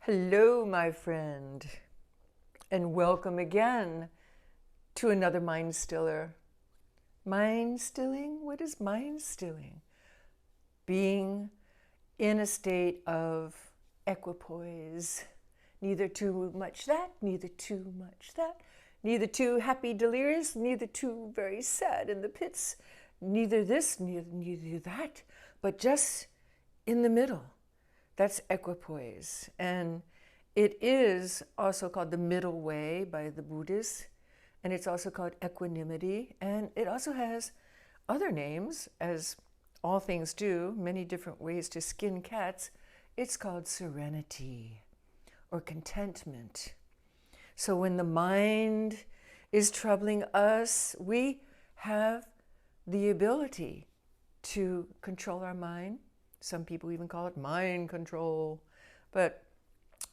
Hello, my friend, and welcome again to another Mind Stiller. Mind stilling? What is mind stilling? Being in a state of equipoise. Neither too much that, neither too much that, neither too happy delirious, neither too very sad in the pits, neither this, neither that, but just in the middle. That's equipoise. And it is also called the middle way by the Buddhists. And it's also called equanimity. And it also has other names, as all things do, many different ways to skin cats. It's called serenity or contentment. So when the mind is troubling us, we have the ability to control our mind. Some people even call it mind control. But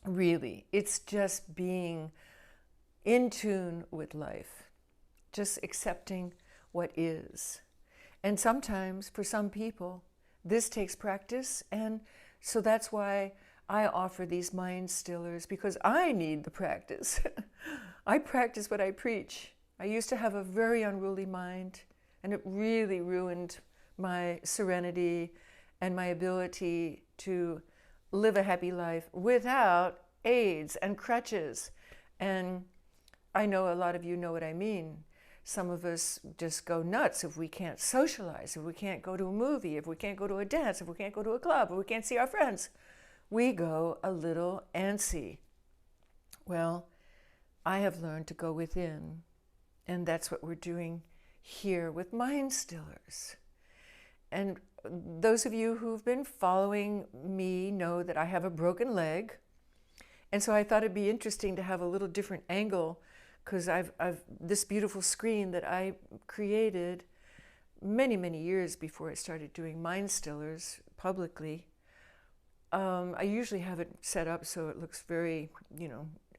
really, it's just being in tune with life, just accepting what is. And sometimes, for some people, this takes practice. And so that's why I offer these mind stillers, because I need the practice. I practice what I preach. I used to have a very unruly mind, and it really ruined my serenity and my ability to live a happy life without aids and crutches. And I know a lot of you know what I mean. Some of us just go nuts if we can't socialize, if we can't go to a movie, if we can't go to a dance, if we can't go to a club, if we can't see our friends. We go a little antsy. Well, I have learned to go within, and that's what we're doing here with mind stillers. And those of you who've been following me know that I have a broken leg. And so I thought it'd be interesting to have a little different angle, because I've this beautiful screen that I created many, many years before I started doing mind stillers publicly. I usually have it set up so it looks very,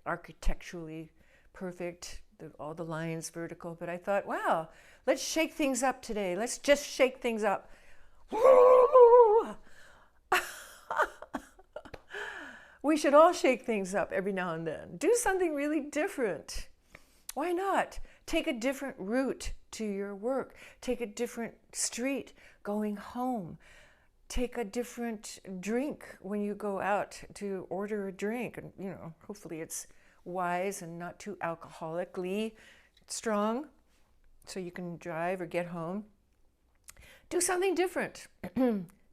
architecturally perfect, all the lines vertical. But I thought, wow, let's shake things up today. Let's just shake things up. We should all shake things up every now and then. Do something really different. Why not? Take a different route to your work. Take a different street going home. Take a different drink when you go out to order a drink. And, hopefully it's wise and not too alcoholically strong, so you can drive or get home. Do something different.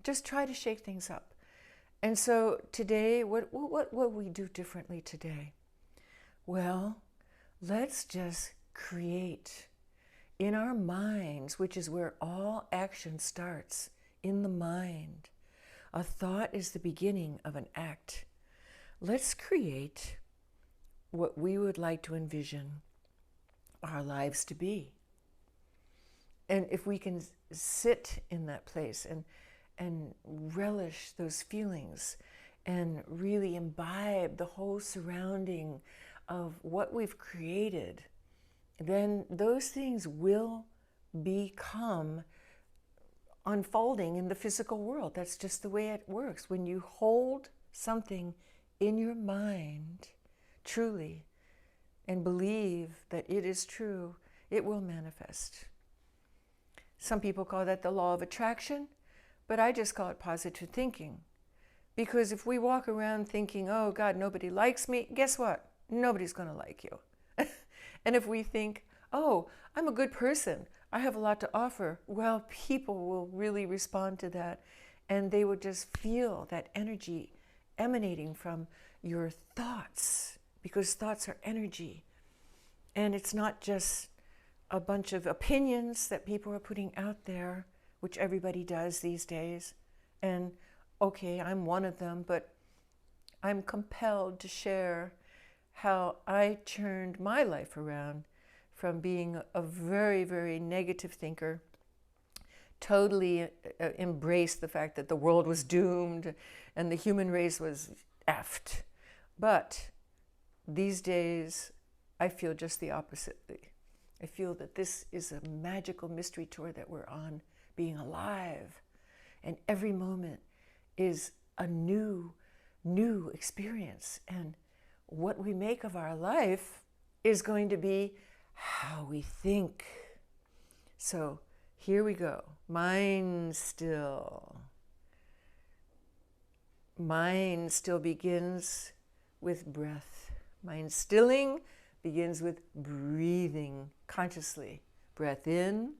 Just try to shake things up. And so today, what will we do differently today? Well, let's just create in our minds, which is where all action starts, in the mind. A thought is the beginning of an act. Let's create what we would like to envision our lives to be. And if we can sit in that place and relish those feelings and really imbibe the whole surrounding of what we've created, then those things will become unfolding in the physical world. That's just the way it works. When you hold something in your mind truly and believe that it is true, it will manifest. Some people call that the law of attraction, but I just call it positive thinking. Because if we walk around thinking, oh God, nobody likes me, guess what? Nobody's going to like you. And if we think, oh, I'm a good person, I have a lot to offer, well, people will really respond to that. And they will just feel that energy emanating from your thoughts, because thoughts are energy. And it's not just a bunch of opinions that people are putting out there, which everybody does these days. And okay, I'm one of them, but I'm compelled to share how I turned my life around from being a very, very negative thinker, totally embraced the fact that the world was doomed and the human race was effed. But these days, I feel just the opposite. I feel that this is a magical mystery tour that we're on, being alive. And every moment is a new new experience. And what we make of our life is going to be how we think. So here we go. Mind still. Mind still begins with breath. Mind stilling begins with breathing consciously. Breath in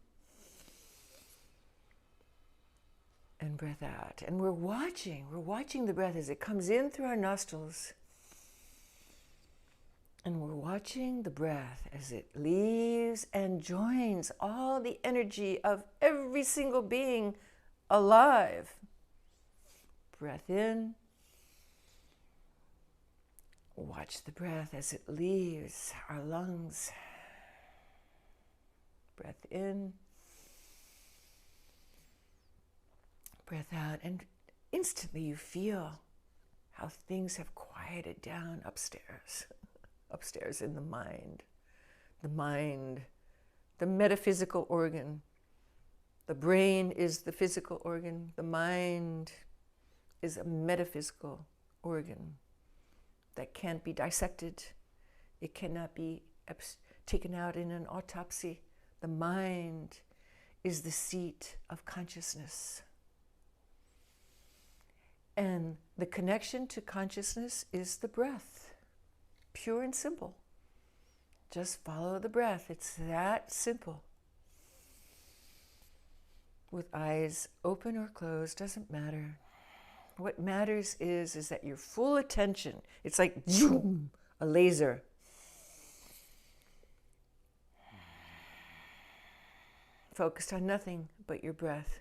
and breath out. And we're watching the breath as it comes in through our nostrils. And we're watching the breath as it leaves and joins all the energy of every single being alive. Breath in. Watch the breath as it leaves our lungs. Breath in. Breath out. And instantly you feel how things have quieted down upstairs. Upstairs in the mind, the metaphysical organ. The brain is the physical organ. The mind is a metaphysical organ that can't be dissected. It cannot be taken out in an autopsy. The mind is the seat of consciousness. And the connection to consciousness is the breath. Pure and simple. Just follow the breath. It's that simple. With eyes open or closed, doesn't matter. What matters is that your full attention, it's like zoom, a laser. Focused on nothing but your breath.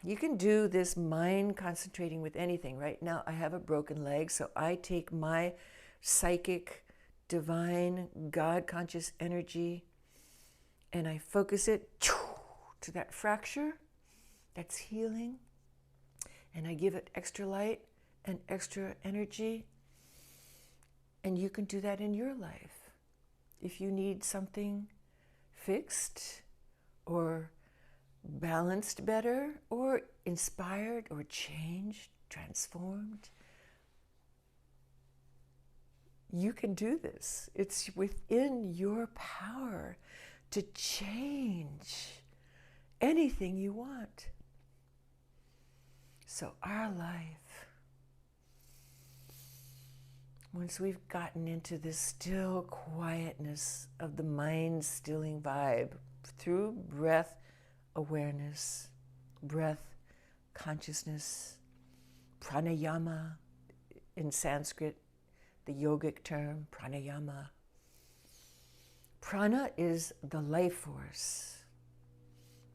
You can do this mind concentrating with anything. Right now, I have a broken leg, so I take my psychic, divine, God-conscious energy and I focus it to that fracture that's healing, and I give it extra light and extra energy. And you can do that in your life. If you need something fixed or balanced better or inspired or changed, transformed, you can do this. It's within your power to change anything you want. So our life, once we've gotten into this still quietness of the mind stilling vibe through breath awareness, breath consciousness, pranayama in Sanskrit, the yogic term pranayama. Prana is the life force.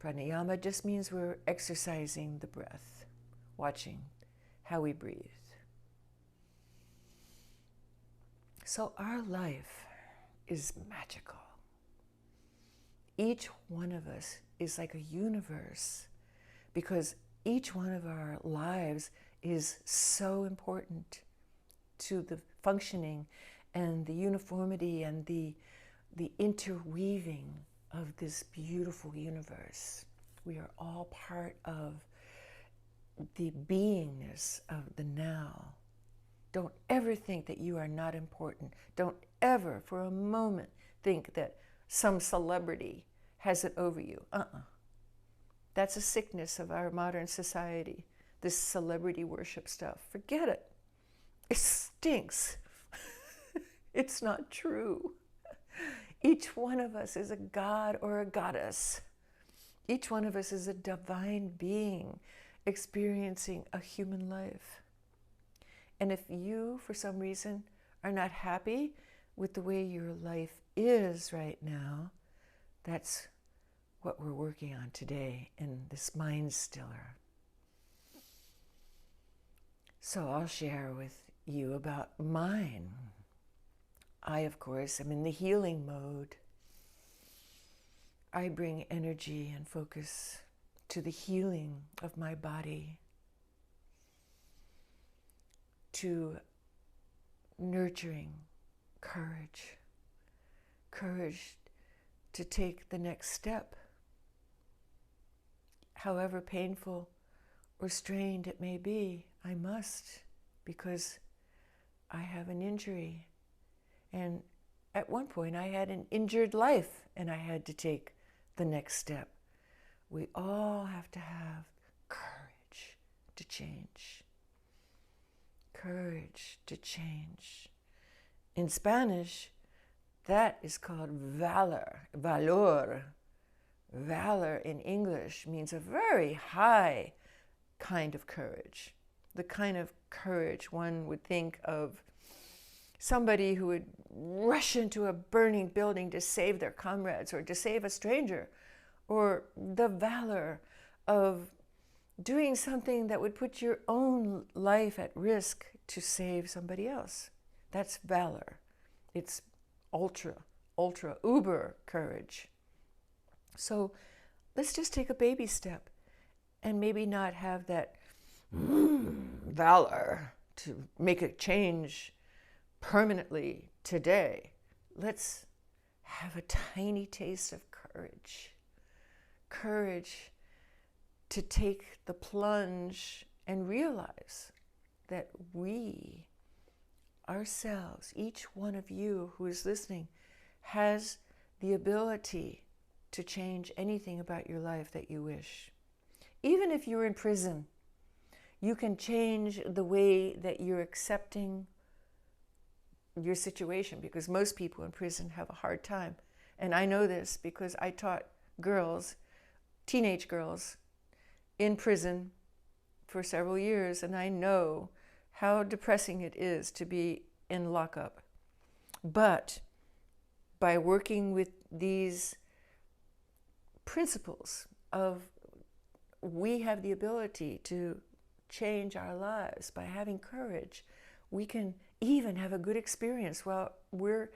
Pranayama just means we're exercising the breath, watching how we breathe. So our life is magical. Each one of us is like a universe because each one of our lives is so important to the functioning and the uniformity and the interweaving of this beautiful universe. We are all part of the beingness of the now. Don't ever think that you are not important. Don't ever for a moment think that some celebrity has it over you. That's a sickness of our modern society, this celebrity worship stuff. Forget it. It stinks. It's not true. Each one of us is a god or a goddess. Each one of us is a divine being experiencing a human life. And if you, for some reason, are not happy with the way your life is right now, that's what we're working on today in this Mind Stiller. So I'll share with you about mine. I, of course, am in the healing mode. I bring energy and focus to the healing of my body, to nurturing courage to take the next step, however painful or strained it may be, I must, because I have an injury. And at one point I had an injured life and I had to take the next step. We all have to have courage to change. Courage to change. In Spanish, that is called valor, valor. Valor in English means a very high kind of courage. The kind of courage one would think of somebody who would rush into a burning building to save their comrades or to save a stranger, or the valor of doing something that would put your own life at risk to save somebody else. That's valor. It's ultra, uber courage. So let's just take a baby step and maybe not have that valor to make a change permanently today. Let's have a tiny taste of courage. Courage to take the plunge and realize that we, ourselves, each one of you who is listening, has the ability to change anything about your life that you wish. Even if you're in prison, you can change the way that you're accepting your situation, because most people in prison have a hard time. And I know this because I taught girls, teenage girls, in prison for several years, and I know how depressing it is to be in lockup. But by working with these principles of we have the ability to change our lives by having courage, we can even have a good experience while we're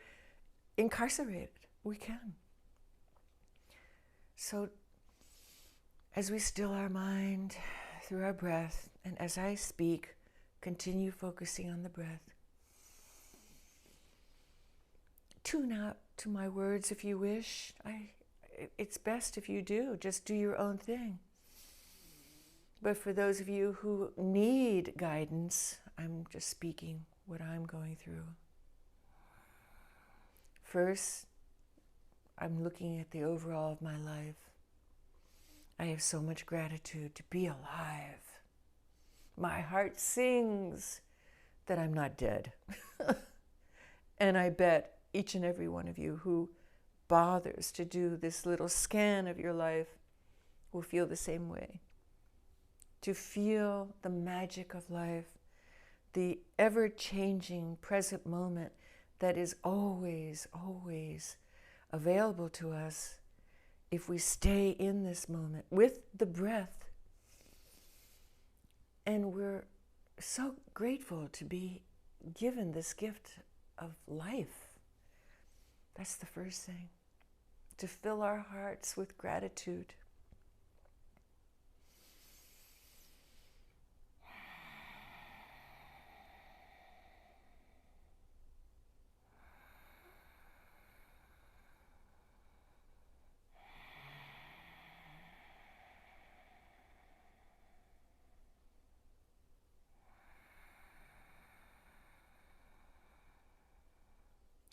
incarcerated. We can. So as we still our mind through our breath, and as I speak, continue focusing on the breath. Tune out to my words if you wish. It's best if you do. Just do your own thing. But for those of you who need guidance, I'm just speaking what I'm going through. First, I'm looking at the overall of my life. I have so much gratitude to be alive. My heart sings that I'm not dead. And I bet each and every one of you who bothers to do this little scan of your life will feel the same way. To feel the magic of life, the ever-changing present moment that is always, always available to us if we stay in this moment with the breath. And we're so grateful to be given this gift of life. That's the first thing. To fill our hearts with gratitude.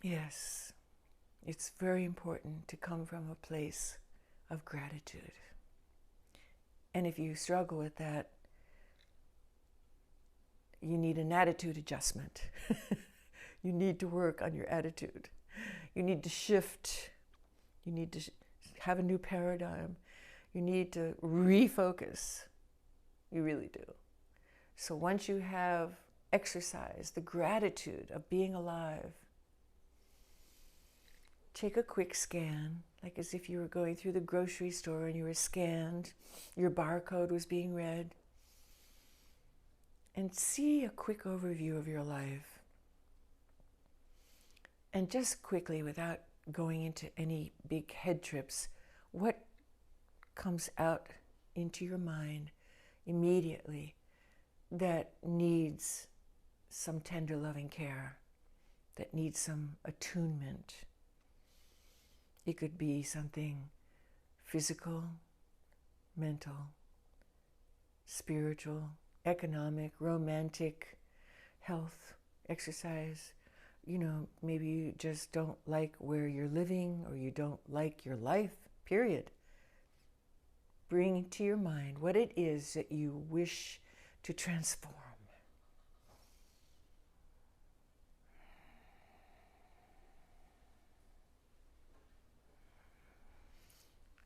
Yes, it's very important to come from a place of gratitude. And if you struggle with that, you need an attitude adjustment. You need to work on your attitude. You need to shift. You need to have a new paradigm. You need to refocus. You really do. So once you have exercised the gratitude of being alive, take a quick scan, like as if you were going through the grocery store and you were scanned, your barcode was being read, and see a quick overview of your life. And just quickly, without going into any big head trips, what comes out into your mind immediately that needs some tender loving care, that needs some attunement? It could be something physical, mental, spiritual, economic, romantic, health, exercise. Maybe you just don't like where you're living or you don't like your life, period. Bring to your mind what it is that you wish to transform.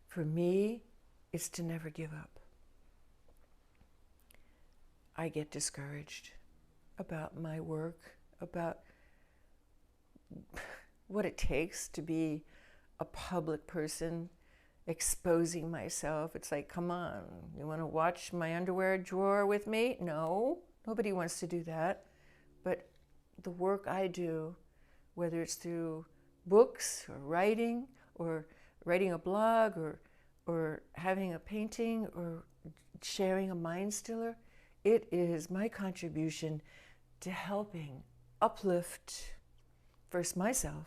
For me, it's to never give up. I get discouraged about my work, about what it takes to be a public person, exposing myself. It's like, come on, you want to watch my underwear drawer with me? No, nobody wants to do that. But the work I do, whether it's through books or writing a blog or having a painting or sharing a mind stiller, it is my contribution to helping uplift first myself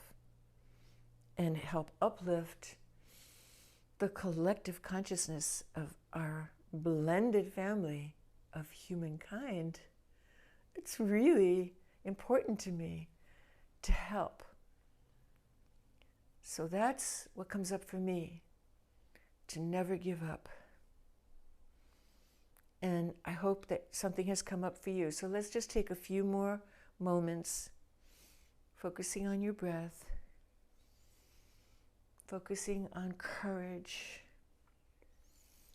and help uplift the collective consciousness of our blended family of humankind. It's really important to me to help. So that's what comes up for me, to never give up. And I hope that something has come up for you. So let's just take a few more moments, focusing on your breath, focusing on courage,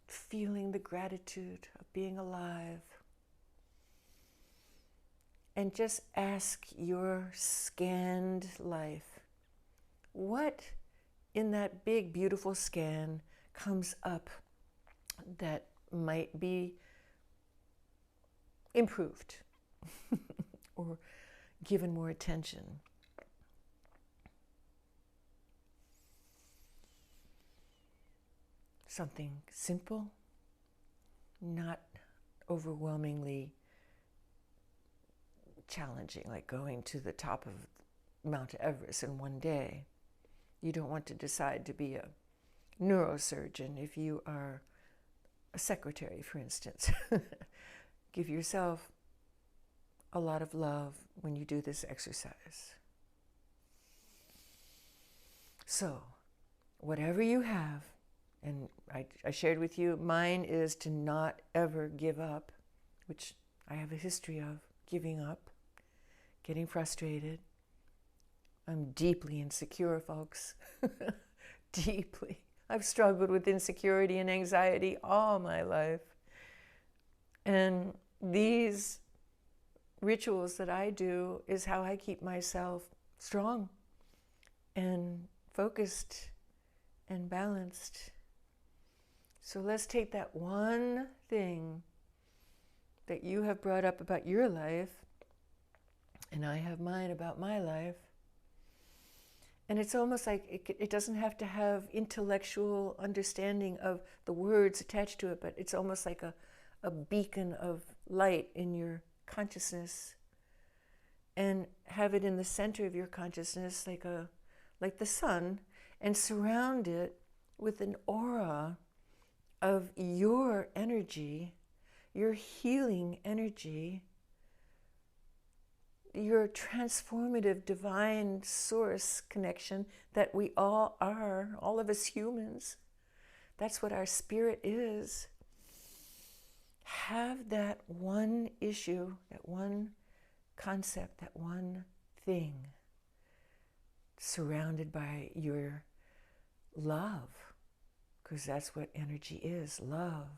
feeling the gratitude of being alive. And just ask your scanned life, what in that big, beautiful scan comes up that might be improved or given more attention? Something simple, not overwhelmingly challenging, like going to the top of Mount Everest in one day. You don't want to decide to be a neurosurgeon if you are a secretary, for instance. Give yourself a lot of love when you do this exercise. So, whatever you have, and I shared with you, mine is to not ever give up, which I have a history of giving up, getting frustrated. I'm deeply insecure, folks. Deeply. I've struggled with insecurity and anxiety all my life. And these rituals that I do is how I keep myself strong and focused and balanced. So let's take that one thing that you have brought up about your life, and I have mine about my life. And it's almost like it doesn't have to have intellectual understanding of the words attached to it, but it's almost like a beacon of light in your consciousness, and have it in the center of your consciousness like the sun, and surround it with an aura of your energy, your healing energy, your transformative divine source connection that we all are, all of us humans. That's what our spirit is. Have that one issue, that one concept, that one thing surrounded by your love, because that's what energy is, love,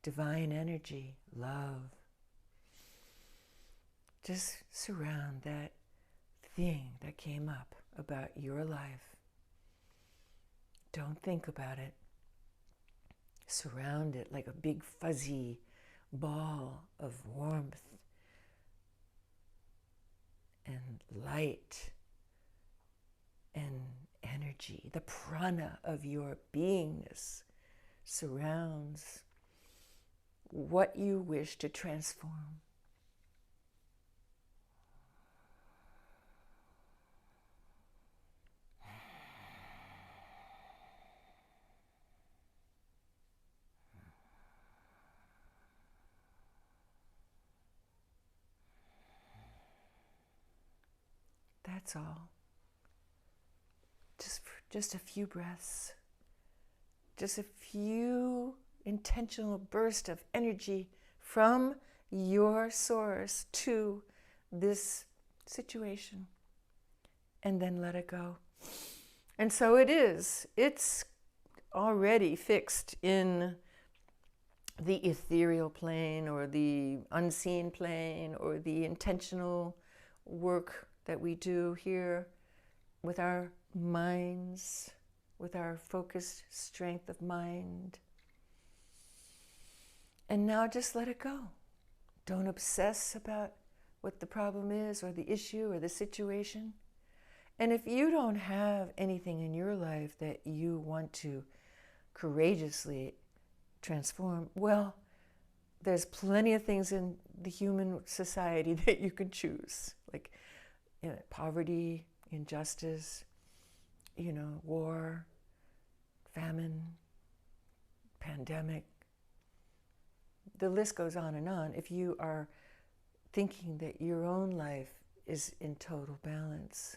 divine energy, love. Just surround that thing that came up about your life. Don't think about it. Surround it like a big fuzzy ball of warmth and light and energy. The prana of your beingness surrounds what you wish to transform. That's all. Just a few breaths. Just a few intentional bursts of energy from your source to this situation. And then let it go. And so it is. It's already fixed in the ethereal plane or the unseen plane or the intentional work that we do here with our minds, with our focused strength of mind. And now just let it go. Don't obsess about what the problem is or the issue or the situation. And if you don't have anything in your life that you want to courageously transform, well, there's plenty of things in the human society that you can choose, like poverty, injustice, war, famine, pandemic. The list goes on and on. If you are thinking that your own life is in total balance,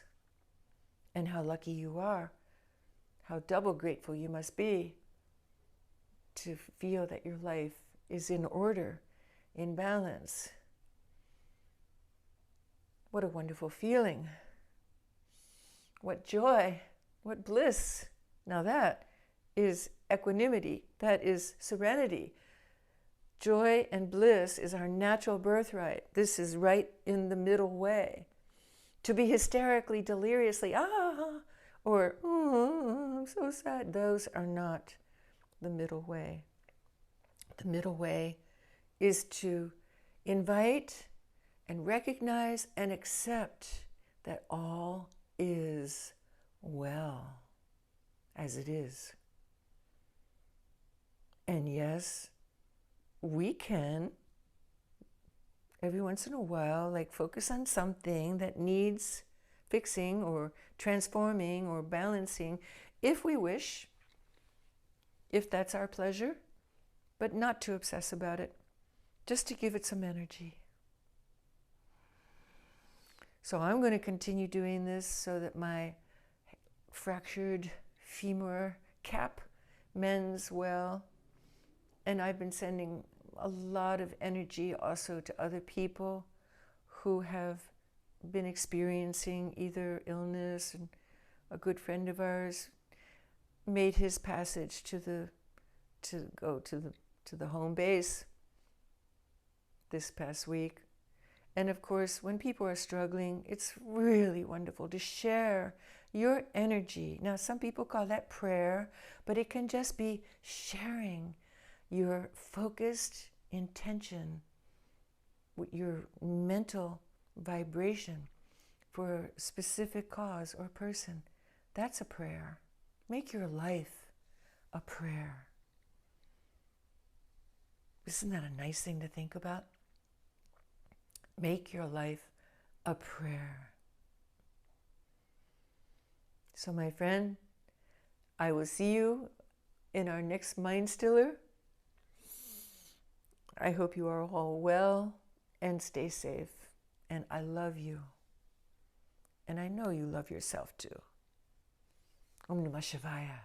and how lucky you are, how double grateful you must be to feel that your life is in order, in balance. What a wonderful feeling. What joy, what bliss. Now that is equanimity, that is serenity. Joy and bliss is our natural birthright. This is right in the middle way. To be hysterically, deliriously, or, I'm so sad, those are not the middle way. The middle way is to invite and recognize and accept that all is well as it is. And yes, we can every once in a while, focus on something that needs fixing or transforming or balancing, if we wish, if that's our pleasure, but not to obsess about it, just to give it some energy. So I'm going to continue doing this so that my fractured femur cap mends well, and I've been sending a lot of energy also to other people who have been experiencing either illness. And a good friend of ours made his passage to go to the home base this past week. And of course, when people are struggling, it's really wonderful to share your energy. Now, some people call that prayer, but it can just be sharing your focused intention, your mental vibration for a specific cause or person. That's a prayer. Make your life a prayer. Isn't that a nice thing to think about? Make your life a prayer. So my friend, I will see you in our next Mind Stiller. I hope you are all well and stay safe. And I love you. And I know you love yourself too. Om Namah Shivaya.